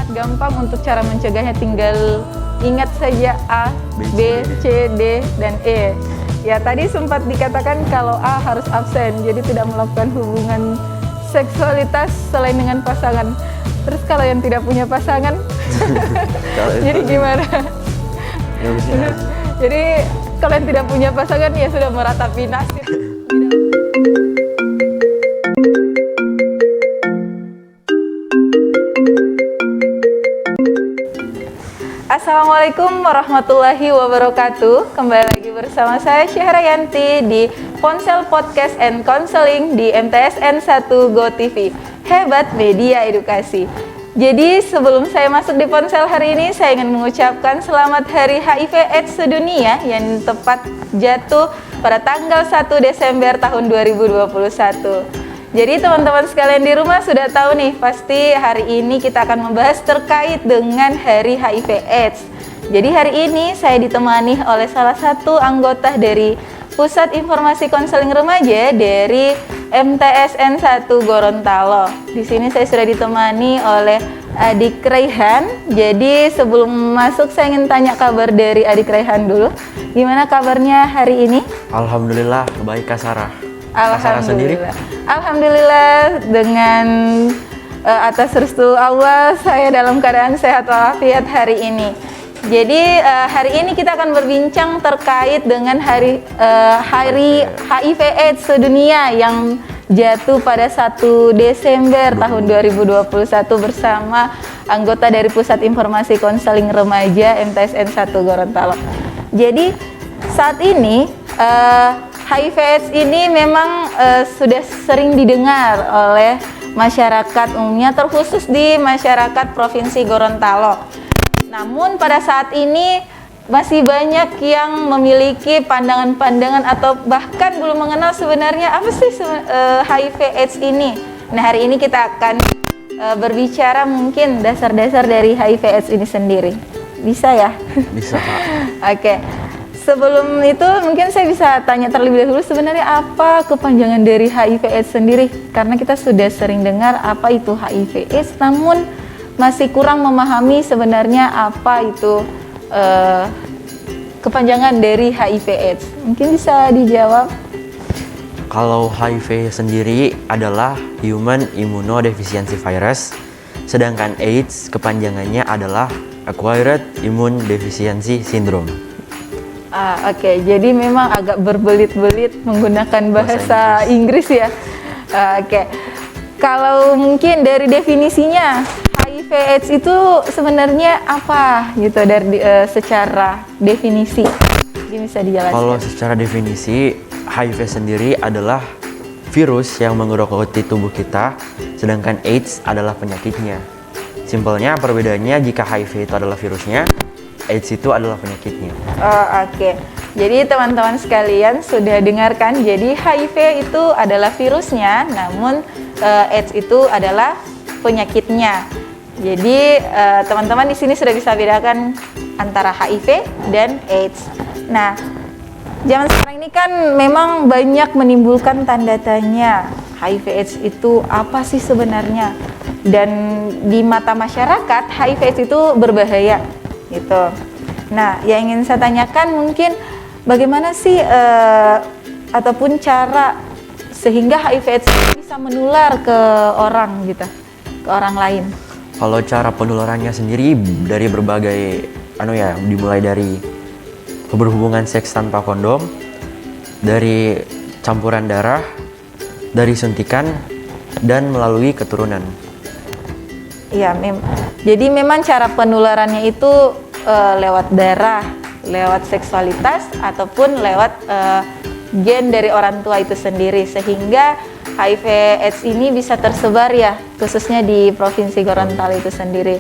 gampang untuk cara mencegahnya, tinggal ingat saja A, B, C, D, dan E. Ya, tadi sempat dikatakan kalau A harus absen, jadi tidak melakukan hubungan seksualitas selain dengan pasangan. Terus kalau yang tidak punya pasangan, jadi gimana? Ya, jadi kalau yang tidak punya pasangan ya sudah meratapi nasib. Assalamualaikum warahmatullahi wabarakatuh. Kembali lagi bersama saya Syahrayanti di Ponsel Podcast and Counseling di MTSN 1 Go TV. Hebat media edukasi. Jadi sebelum saya masuk di ponsel hari ini, saya ingin mengucapkan selamat Hari HIV/AIDS sedunia yang tepat jatuh pada tanggal 1 Desember tahun 2021. Jadi teman-teman sekalian di rumah sudah tahu nih, pasti hari ini kita akan membahas terkait dengan Hari HIV/AIDS. Jadi hari ini saya ditemani oleh salah satu anggota dari Pusat Informasi Konseling Remaja dari MTSN 1 Gorontalo. Di sini saya sudah ditemani oleh Adik Raihan. Jadi sebelum masuk saya ingin tanya kabar dari Adik Raihan dulu. Gimana kabarnya hari ini? Alhamdulillah baik Kak Sarah. Alhamdulillah. Alhamdulillah dengan atas restu Allah saya dalam keadaan sehat walafiat hari ini. Jadi hari ini kita akan berbincang terkait dengan hari HIV/AIDS sedunia yang jatuh pada 1 Desember tahun 2021 bersama anggota dari Pusat Informasi Konseling Remaja MTSN 1 Gorontalo. Jadi saat ini HIV/AIDS ini memang sudah sering didengar oleh masyarakat umumnya, terkhusus di masyarakat Provinsi Gorontalo. Namun pada saat ini masih banyak yang memiliki pandangan-pandangan atau bahkan belum mengenal sebenarnya apa sih HIV/AIDS ini. Nah, hari ini kita akan berbicara mungkin dasar-dasar dari HIV/AIDS ini sendiri. Bisa ya? Bisa, Pak. Oke. Sebelum itu mungkin saya bisa tanya terlebih dahulu sebenarnya apa kepanjangan dari HIV/AIDS sendiri, karena kita sudah sering dengar apa itu HIV/AIDS namun masih kurang memahami sebenarnya apa itu kepanjangan dari HIV/AIDS. Mungkin bisa dijawab. Kalau HIV sendiri adalah Human Immunodeficiency Virus, sedangkan AIDS kepanjangannya adalah Acquired Immune Deficiency Syndrome. Oke. Jadi memang agak berbelit-belit menggunakan bahasa Inggris ya. Oke. Kalau mungkin dari definisinya, HIV/AIDS itu sebenarnya apa gitu dari secara definisi? Mungkin bisa dijelaskan. Kalau secara definisi, HIV sendiri adalah virus yang menggerogoti tubuh kita, sedangkan AIDS adalah penyakitnya. Simpelnya perbedaannya, jika HIV itu adalah virusnya, AIDS itu adalah penyakitnya. Oke. Jadi teman-teman sekalian sudah dengarkan, jadi HIV itu adalah virusnya, namun AIDS itu adalah penyakitnya. Jadi teman-teman di sini sudah bisa bedakan antara HIV dan AIDS. Nah, zaman sekarang ini kan memang banyak menimbulkan tanda tanya, HIV/AIDS itu apa sih sebenarnya? Dan di mata masyarakat HIV/AIDS itu berbahaya gitu. Nah, yang ingin saya tanyakan mungkin bagaimana sih ataupun cara sehingga HIV/AIDS bisa menular ke orang gitu, ke orang lain. Kalau cara penularannya sendiri dari berbagai dimulai dari berhubungan seks tanpa kondom, dari campuran darah, dari suntikan, dan melalui keturunan. Iya, jadi memang cara penularannya itu lewat darah, lewat seksualitas, ataupun lewat gen dari orang tua itu sendiri, sehingga HIV/AIDS ini bisa tersebar ya, khususnya di Provinsi Gorontalo itu sendiri.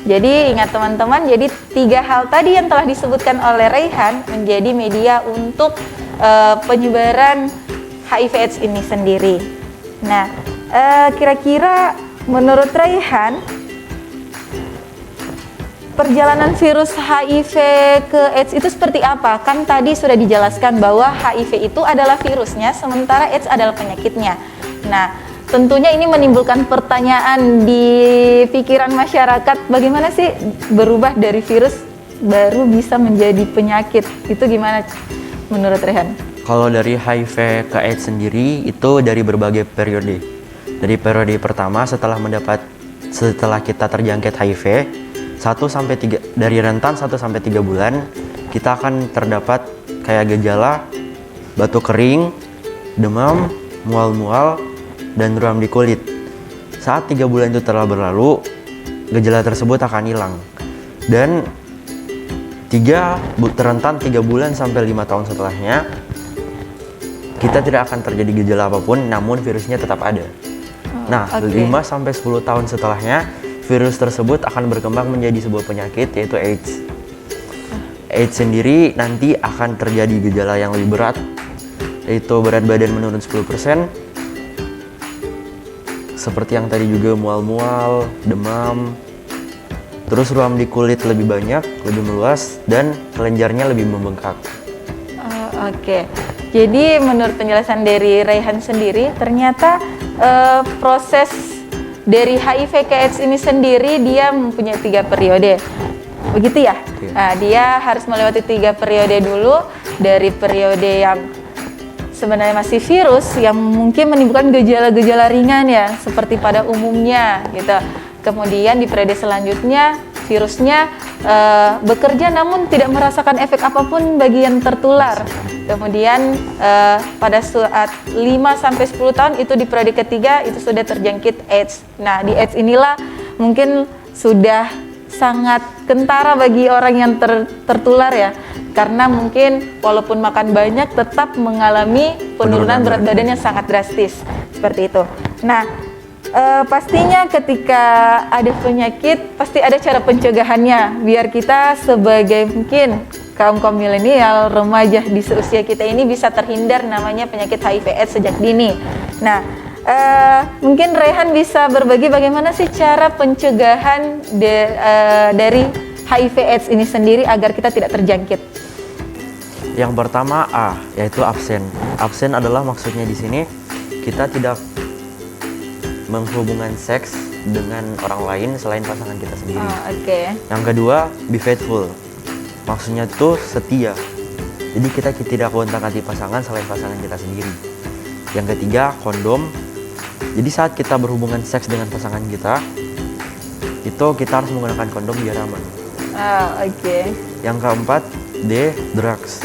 Jadi ingat teman-teman, jadi 3 hal tadi yang telah disebutkan oleh Raihan menjadi media untuk penyebaran HIV/AIDS ini sendiri. Nah, kira-kira menurut Raihan, perjalanan virus HIV ke AIDS itu seperti apa? Kan tadi sudah dijelaskan bahwa HIV itu adalah virusnya, sementara AIDS adalah penyakitnya. Nah, tentunya ini menimbulkan pertanyaan di pikiran masyarakat, bagaimana sih berubah dari virus baru bisa menjadi penyakit? Itu gimana menurut Rehan? Kalau dari HIV ke AIDS sendiri itu dari berbagai periode. Dari periode pertama setelah kita terjangkit HIV, dari rentan 1 sampai 3 bulan kita akan terdapat kayak gejala batuk kering, demam, mual-mual, dan ruam di kulit. Saat 3 bulan itu telah berlalu, gejala tersebut akan hilang. Dan rentan 3 bulan sampai 5 tahun setelahnya, kita tidak akan terjadi gejala apapun, namun virusnya tetap ada. 5 sampai 10 tahun setelahnya, virus tersebut akan berkembang menjadi sebuah penyakit, yaitu AIDS. AIDS sendiri nanti akan terjadi gejala yang lebih berat, yaitu berat badan menurun 10%, seperti yang tadi juga mual-mual, demam, terus ruam di kulit lebih banyak, lebih meluas, dan kelenjarnya lebih membengkak. Oke. Jadi menurut penjelasan dari Raihan sendiri, ternyata proses dari HIV ke AIDS ini sendiri dia mempunyai 3 periode. Begitu ya? Iya. Nah, dia harus melewati 3 periode dulu, dari periode yang sebenarnya masih virus yang mungkin menimbulkan gejala-gejala ringan ya, seperti pada umumnya gitu. Kemudian di periode selanjutnya virusnya bekerja namun tidak merasakan efek apapun bagi yang tertular. Kemudian pada saat 5 sampai 10 tahun itu di periode ketiga itu sudah terjangkit AIDS. Nah, di AIDS inilah mungkin sudah sangat kentara bagi orang yang tertular ya. Karena mungkin walaupun makan banyak tetap mengalami penurunan berat badan yang sangat drastis seperti itu. Nah, pastinya ketika ada penyakit pasti ada cara pencegahannya biar kita sebagai mungkin kaum milenial, remaja di seusia kita ini bisa terhindar namanya penyakit HIV/AIDS sejak dini. Nah, mungkin Rehan bisa berbagi bagaimana sih cara pencegahan dari HIV/AIDS ini sendiri agar kita tidak terjangkit. Yang pertama yaitu absen. Absen adalah maksudnya di sini kita tidak menghubungkan seks dengan orang lain selain pasangan kita sendiri. Yang kedua, be faithful. Maksudnya itu setia. Jadi kita tidak gonta-ganti pasangan selain pasangan kita sendiri. Yang ketiga, kondom. Jadi saat kita berhubungan seks dengan pasangan kita, itu kita harus menggunakan kondom biar aman. Yang keempat, D, drugs.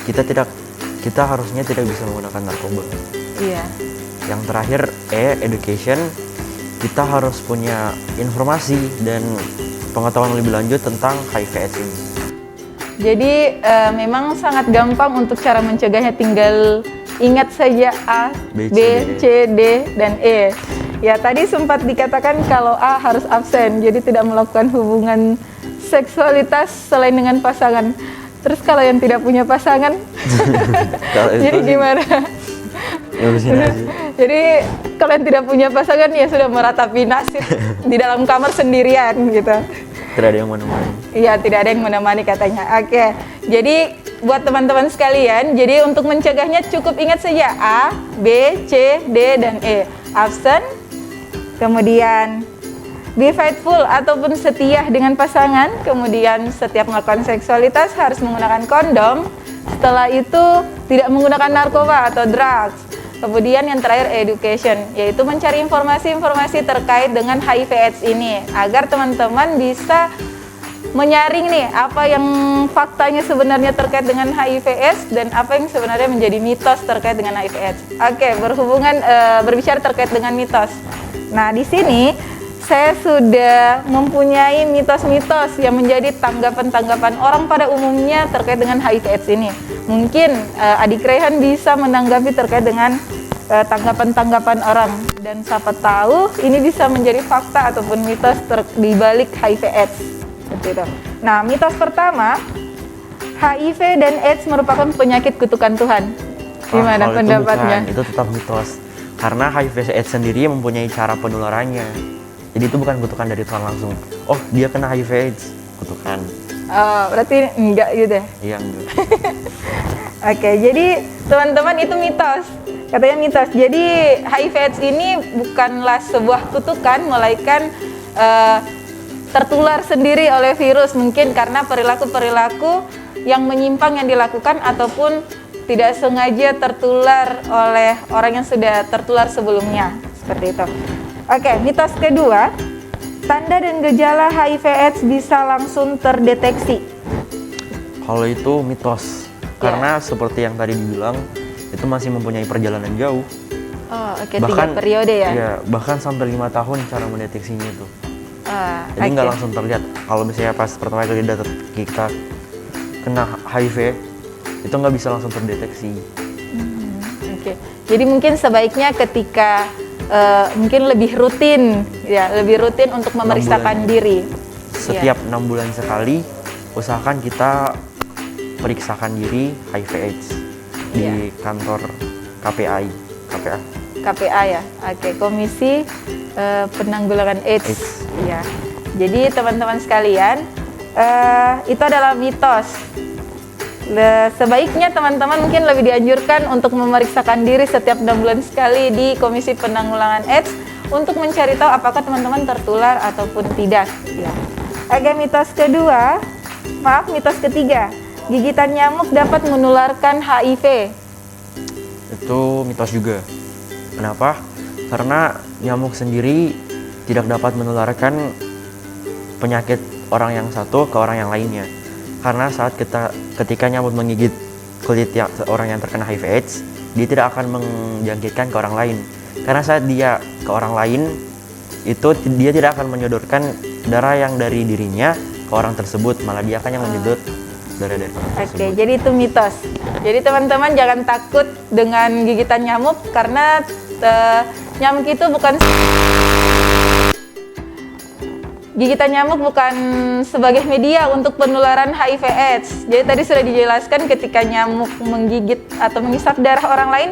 Kita harusnya tidak bisa menggunakan narkoba. Iya. Yang terakhir, E, education. Kita harus punya informasi dan pengetahuan lebih lanjut tentang HIV/AIDS ini. Jadi memang sangat gampang untuk cara mencegahnya, tinggal ingat saja A, B, C, D, dan E. Ya, tadi sempat dikatakan kalau A harus absen, jadi tidak melakukan hubungan seksualitas selain dengan pasangan. Terus kalau yang tidak punya pasangan, jadi gimana? Jadi kalau yang tidak punya pasangan ya sudah meratapi nasib di dalam kamar sendirian gitu. Tidak ada yang menemani. Iya, tidak ada yang menemani katanya. Oke, jadi buat teman-teman sekalian, jadi untuk mencegahnya cukup ingat saja A, B, C, D, dan E. Absen, kemudian be faithful ataupun setia dengan pasangan, kemudian setiap melakukan seksualitas harus menggunakan kondom. Setelah itu tidak menggunakan narkoba atau drugs. Kemudian yang terakhir education, yaitu mencari informasi-informasi terkait dengan HIV/AIDS ini agar teman-teman bisa menyaring nih apa yang faktanya sebenarnya terkait dengan HIV/AIDS dan apa yang sebenarnya menjadi mitos terkait dengan HIV/AIDS. Oke, berbicara terkait dengan mitos. Nah, di sini saya sudah mempunyai mitos-mitos yang menjadi tanggapan-tanggapan orang pada umumnya terkait dengan HIV/AIDS ini. Mungkin adik Rehan bisa menanggapi terkait dengan tanggapan-tanggapan orang, dan siapa tahu ini bisa menjadi fakta ataupun mitos di balik HIV/AIDS. Seperti itu. Nah, mitos pertama, HIV dan AIDS merupakan penyakit kutukan Tuhan. Gimana pendapatnya? Itu tetap mitos. Karena HIV/AIDS sendiri mempunyai cara penularannya. Jadi itu bukan kutukan dari Tuhan langsung. Oh, dia kena HIV/AIDS, kutukan. Berarti enggak gitu ya? Iya, enggak. Oke, jadi teman-teman itu mitos. Katanya mitos. Jadi HIV/AIDS ini bukanlah sebuah kutukan, melainkan tertular sendiri oleh virus, mungkin karena perilaku-perilaku yang menyimpang yang dilakukan ataupun tidak sengaja tertular oleh orang yang sudah tertular sebelumnya, seperti itu. Oke, mitos kedua, tanda dan gejala HIV/AIDS bisa langsung terdeteksi. Kalau itu mitos, karena seperti yang tadi dibilang, itu masih mempunyai perjalanan jauh. Oh, oke, 3 periode ya? Iya, bahkan sampai 5 tahun cara mendeteksinya itu. Jadi nggak langsung terlihat. Kalau misalnya pas pertama kali kita kena HIV, itu nggak bisa langsung terdeteksi. Oke. Jadi mungkin sebaiknya ketika mungkin lebih rutin untuk memeriksakan diri. Setiap 6 bulan sekali, usahakan kita periksakan diri HIV/AIDS di kantor KPA. KPA ya, oke, Komisi Penanggulangan AIDS. Ya. Jadi teman-teman sekalian, itu adalah mitos. Sebaiknya teman-teman mungkin lebih dianjurkan untuk memeriksakan diri setiap 6 bulan sekali di Komisi Penanggulangan AIDS untuk mencari tahu apakah teman-teman tertular ataupun tidak. Ya. Oke, mitos ketiga, gigitan nyamuk dapat menularkan HIV. Itu mitos juga. Kenapa? Karena nyamuk sendiri tidak dapat menularkan penyakit orang yang satu ke orang yang lainnya. Karena saat ketika nyamuk menggigit kulit orang yang terkena HIV/AIDS, dia tidak akan menjangkitkan ke orang lain. Karena saat dia ke orang lain, itu dia tidak akan menyodorkan darah yang dari dirinya ke orang tersebut, malah dia akan yang menyedot darah dari orang tersebut. Oke, jadi itu mitos. Jadi teman-teman jangan takut dengan gigitan nyamuk karena nyamuk itu bukan sebagai media untuk penularan HIV/AIDS. Jadi tadi sudah dijelaskan ketika nyamuk menggigit atau menghisap darah orang lain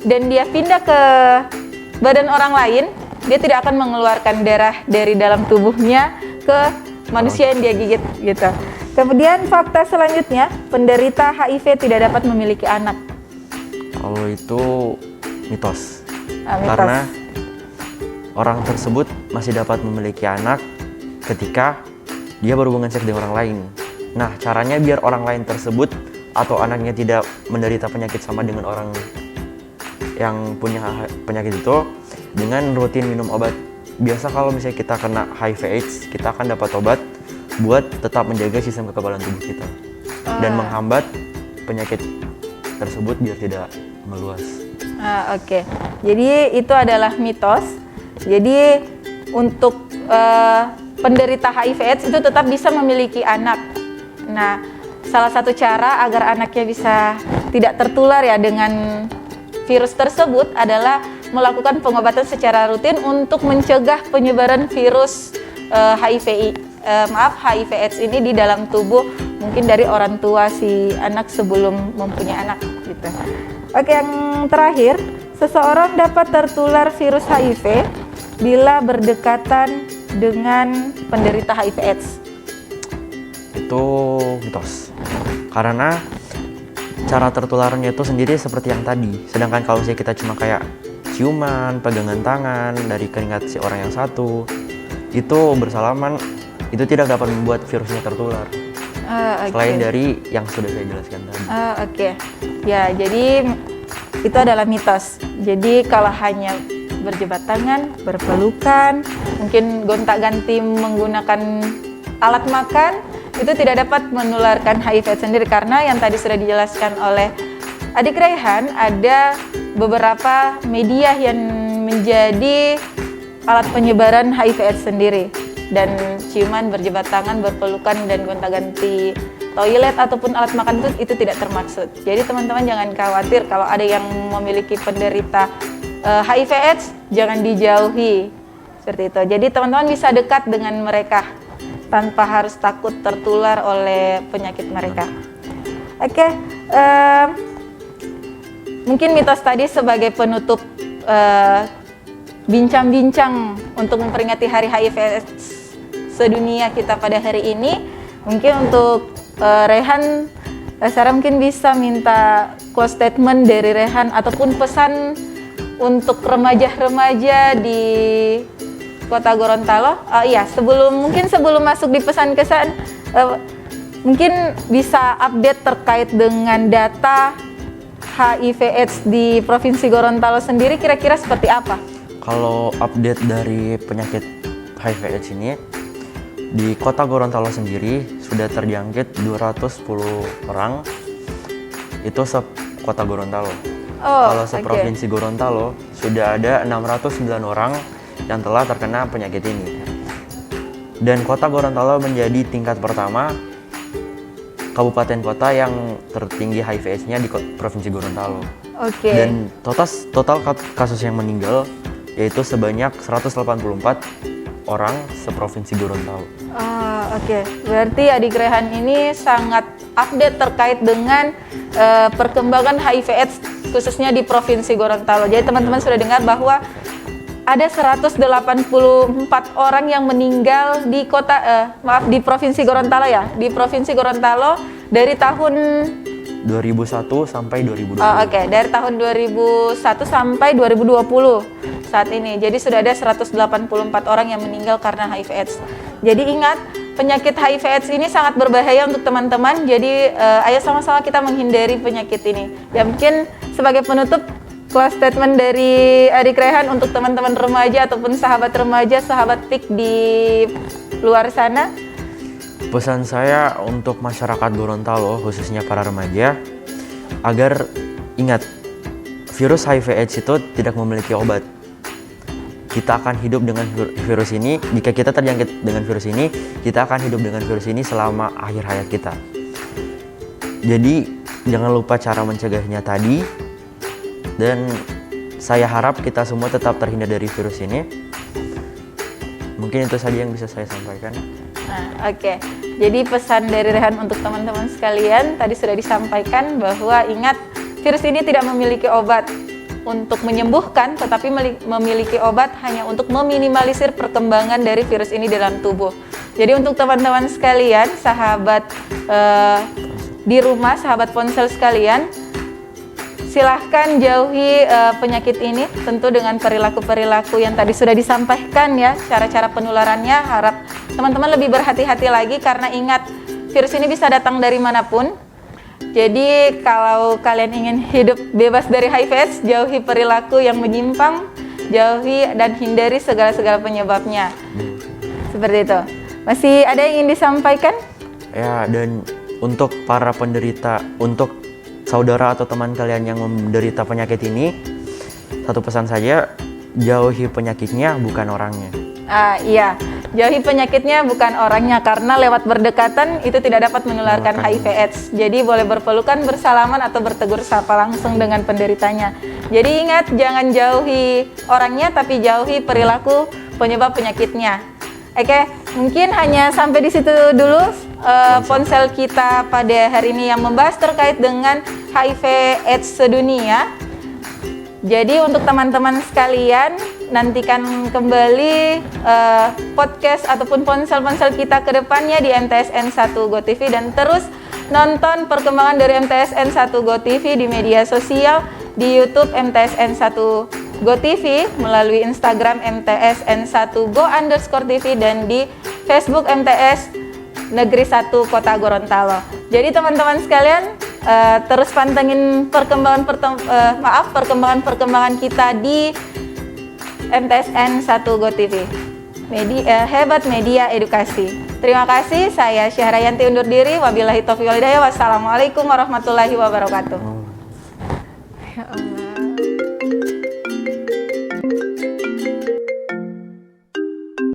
dan dia pindah ke badan orang lain, dia tidak akan mengeluarkan darah dari dalam tubuhnya ke manusia yang dia gigit gitu. Kemudian fakta selanjutnya, penderita HIV tidak dapat memiliki anak. Kalau itu mitos. Mitos. Karena orang tersebut masih dapat memiliki anak ketika dia berhubungan seks dengan orang lain. Nah, caranya biar orang lain tersebut atau anaknya tidak menderita penyakit sama dengan orang yang punya penyakit itu dengan rutin minum obat. Biasa kalau misalnya kita kena HIV/AIDS, kita akan dapat obat buat tetap menjaga sistem kekebalan tubuh kita dan menghambat penyakit tersebut biar tidak meluas. Oke. Jadi itu adalah mitos. Jadi untuk penderita HIV/AIDS itu tetap bisa memiliki anak. Nah, salah satu cara agar anaknya bisa tidak tertular ya dengan virus tersebut adalah melakukan pengobatan secara rutin untuk mencegah penyebaran virus HIV/AIDS ini di dalam tubuh mungkin dari orang tua si anak sebelum mempunyai anak gitu. Oke, yang terakhir, seseorang dapat tertular virus HIV bila berdekatan dengan penderita HIV/AIDS. Itu mitos. Karena cara tertularnya itu sendiri seperti yang tadi. Sedangkan kalau misalnya kita cuma kayak ciuman, pegangan tangan dari keringat si orang yang satu, itu bersalaman, itu tidak dapat membuat virusnya tertular. Selain dari yang sudah saya jelaskan tadi. Oke. Ya, jadi itu adalah mitos. Jadi kalau hanya berjabat tangan, berpelukan, mungkin gonta-ganti menggunakan alat makan, itu tidak dapat menularkan HIV sendiri karena yang tadi sudah dijelaskan oleh Adik Raihan, ada beberapa media yang menjadi alat penyebaran HIV/AIDS sendiri. Dan ciuman, berjabat tangan, berpelukan, dan gonta-ganti toilet ataupun alat makan itu tidak termaksud. Jadi teman-teman jangan khawatir kalau ada yang memiliki penderita HIV/AIDS, jangan dijauhi seperti itu. Jadi teman-teman bisa dekat dengan mereka tanpa harus takut tertular oleh penyakit mereka. Oke, mungkin mitos tadi sebagai penutup bincang-bincang untuk memperingati Hari HIV/AIDS sedunia kita pada hari ini. Mungkin untuk Raihan, Sarah mungkin bisa minta quote statement dari Rehan ataupun pesan untuk remaja-remaja di Kota Gorontalo. Iya, sebelum masuk di pesan-kesan, mungkin bisa update terkait dengan data HIV/AIDS di Provinsi Gorontalo sendiri kira-kira seperti apa? Kalau update dari penyakit HIV/AIDS ini, di Kota Gorontalo sendiri sudah terjangkit 210 orang, itu se-Kota Gorontalo. Kalau se-Provinsi Gorontalo sudah ada 609 orang yang telah terkena penyakit ini. Dan Kota Gorontalo menjadi tingkat pertama kabupaten kota yang tertinggi HIV/AIDS-nya di Provinsi Gorontalo. Dan total kasus yang meninggal yaitu sebanyak 184 orang se-Provinsi Gorontalo. Berarti Adik Rehan ini sangat update terkait dengan perkembangan HIV/AIDS khususnya di Provinsi Gorontalo. Jadi teman-teman sudah dengar bahwa ada 184 orang yang meninggal di di Provinsi Gorontalo ya. Di Provinsi Gorontalo dari tahun 2001 sampai 2020. Dari tahun 2001 sampai 2020 saat ini. Jadi sudah ada 184 orang yang meninggal karena HIV/AIDS. Jadi ingat, penyakit HIV/AIDS ini sangat berbahaya untuk teman-teman. Jadi ayo sama-sama kita menghindari penyakit ini. Ya mungkin sebagai penutup, close statement dari Adik Rehan untuk teman-teman remaja ataupun sahabat remaja, sahabat PIK di luar sana. Pesan saya untuk masyarakat Gorontalo, khususnya para remaja, agar ingat, virus HIV/AIDS itu tidak memiliki obat. Kita akan hidup dengan virus ini, jika kita terjangkit dengan virus ini, kita akan hidup dengan virus ini selama akhir hayat kita. Jadi, jangan lupa cara mencegahnya tadi, dan saya harap kita semua tetap terhindar dari virus ini. Mungkin itu saja yang bisa saya sampaikan. Jadi pesan dari Rehan untuk teman-teman sekalian tadi sudah disampaikan bahwa ingat, virus ini tidak memiliki obat untuk menyembuhkan, tetapi memiliki obat hanya untuk meminimalisir perkembangan dari virus ini dalam tubuh. Jadi untuk teman-teman sekalian, sahabat di rumah, sahabat ponsel sekalian, silahkan jauhi penyakit ini tentu dengan perilaku-perilaku yang tadi sudah disampaikan ya, cara-cara penularannya. Harap teman-teman lebih berhati-hati lagi karena ingat, virus ini bisa datang dari manapun. Jadi kalau kalian ingin hidup bebas dari HIV/AIDS, jauhi perilaku yang menyimpang, jauhi dan hindari segala-segala penyebabnya. Seperti itu. Masih ada yang ingin disampaikan? Ya, dan untuk para penderita, untuk saudara atau teman kalian yang menderita penyakit ini, satu pesan saja, jauhi penyakitnya bukan orangnya. Iya, jauhi penyakitnya bukan orangnya, karena lewat berdekatan itu tidak dapat menularkan HIV/AIDS. Jadi boleh berpelukan, bersalaman atau bertegur sapa langsung dengan penderitanya. Jadi ingat, jangan jauhi orangnya tapi jauhi perilaku penyebab penyakitnya. Mungkin hanya sampai di situ dulu ponsel kita pada hari ini yang membahas terkait dengan HIV/AIDS sedunia. Jadi untuk teman-teman sekalian, nantikan kembali podcast ataupun ponsel-ponsel kita ke depannya di MTSN 1 Go TV, dan terus nonton perkembangan dari MTSN 1 Go TV di media sosial, di YouTube MTSN 1 Go TV, melalui Instagram MTSN 1 Go_TV, dan di Facebook MTS Negeri 1 Kota Gorontalo. Jadi teman-teman sekalian, terus pantengin perkembangan kita di MTSN 1 Go TV. Hebat media edukasi. Terima kasih, saya Syahrayanti undur diri. Wabillahi taufiq wal hidayah. Wassalamualaikum warahmatullahi wabarakatuh. Oh. Ya Allah.